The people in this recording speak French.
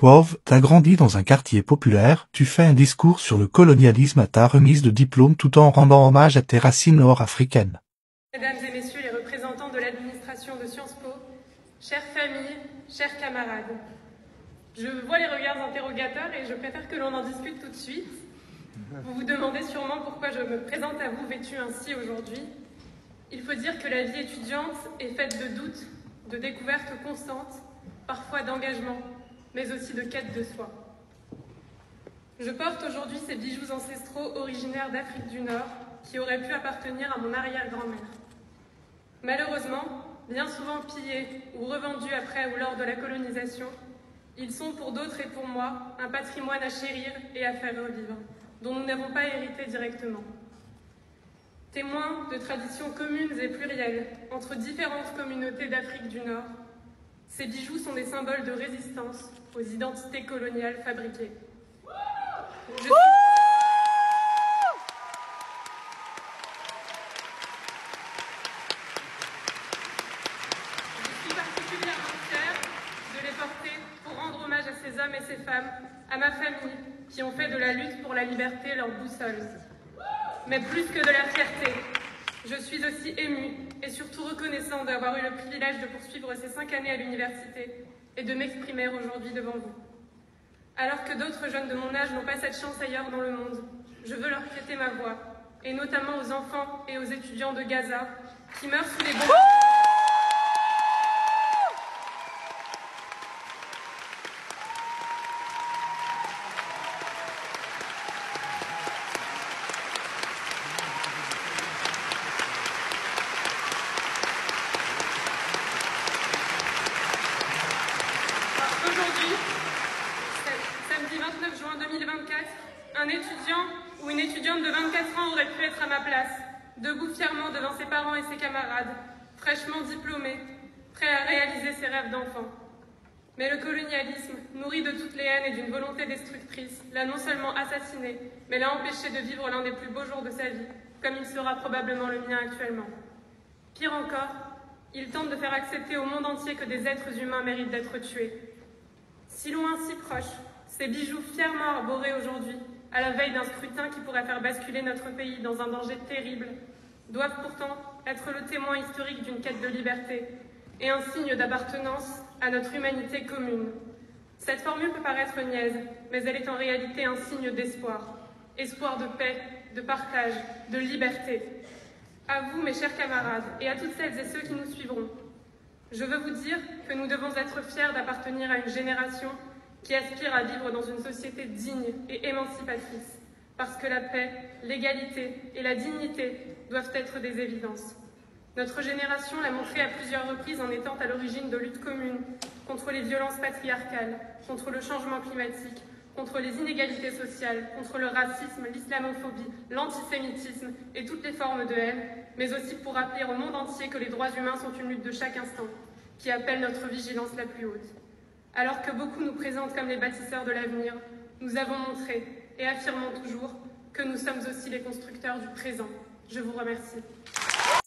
Pauvre, t'as grandi dans un quartier populaire, tu fais un discours sur le colonialisme à ta remise de diplôme tout en rendant hommage à tes racines nord-africaines. Mesdames et messieurs les représentants de l'administration de Sciences Po, chères familles, chers camarades, je vois les regards interrogateurs et je préfère que l'on en discute tout de suite. Vous vous demandez sûrement pourquoi je me présente à vous vêtue ainsi aujourd'hui. Il faut dire que la vie étudiante est faite de doutes, de découvertes constantes, parfois d'engagement, mais aussi de quête de soi. Je porte aujourd'hui ces bijoux ancestraux originaires d'Afrique du Nord qui auraient pu appartenir à mon arrière-grand-mère. Malheureusement, bien souvent pillés ou revendus après ou lors de la colonisation, ils sont pour d'autres et pour moi un patrimoine à chérir et à faire revivre, dont nous n'avons pas hérité directement. Témoins de traditions communes et plurielles entre différentes communautés d'Afrique du Nord, ces bijoux sont des symboles de résistance aux identités coloniales fabriquées. Je suis particulièrement fière de les porter pour rendre hommage à ces hommes et ces femmes, à ma famille, qui ont fait de la lutte pour la liberté leur boussole. Mais plus que de la fierté, je suis aussi émue et surtout reconnaissante d'avoir eu le privilège de poursuivre ces 5 années à l'université et de m'exprimer aujourd'hui devant vous. Alors que d'autres jeunes de mon âge n'ont pas cette chance ailleurs dans le monde, je veux leur prêter ma voix, et notamment aux enfants et aux étudiants de Gaza qui meurent sous les bombes. Aujourd'hui, samedi 29 juin 2024, un étudiant ou une étudiante de 24 ans aurait pu être à ma place, debout fièrement devant ses parents et ses camarades, fraîchement diplômé, prêt à réaliser ses rêves d'enfant. Mais le colonialisme, nourri de toutes les haines et d'une volonté destructrice, l'a non seulement assassiné, mais l'a empêché de vivre l'un des plus beaux jours de sa vie, comme il sera probablement le mien actuellement. Pire encore, il tente de faire accepter au monde entier que des êtres humains méritent d'être tués. Si loin, si proche, ces bijoux fièrement arborés aujourd'hui, à la veille d'un scrutin qui pourrait faire basculer notre pays dans un danger terrible, doivent pourtant être le témoin historique d'une quête de liberté et un signe d'appartenance à notre humanité commune. Cette formule peut paraître niaise, mais elle est en réalité un signe d'espoir. Espoir de paix, de partage, de liberté. À vous, mes chers camarades, et à toutes celles et ceux qui nous suivront, je veux vous dire que nous devons être fiers d'appartenir à une génération qui aspire à vivre dans une société digne et émancipatrice, parce que la paix, l'égalité et la dignité doivent être des évidences. Notre génération l'a montré à plusieurs reprises en étant à l'origine de luttes communes contre les violences patriarcales, contre le changement climatique, contre les inégalités sociales, contre le racisme, l'islamophobie, l'antisémitisme et toutes les formes de haine, mais aussi pour rappeler au monde entier que les droits humains sont une lutte de chaque instant, qui appelle notre vigilance la plus haute. Alors que beaucoup nous présentent comme les bâtisseurs de l'avenir, nous avons montré, et affirmons toujours, que nous sommes aussi les constructeurs du présent. Je vous remercie.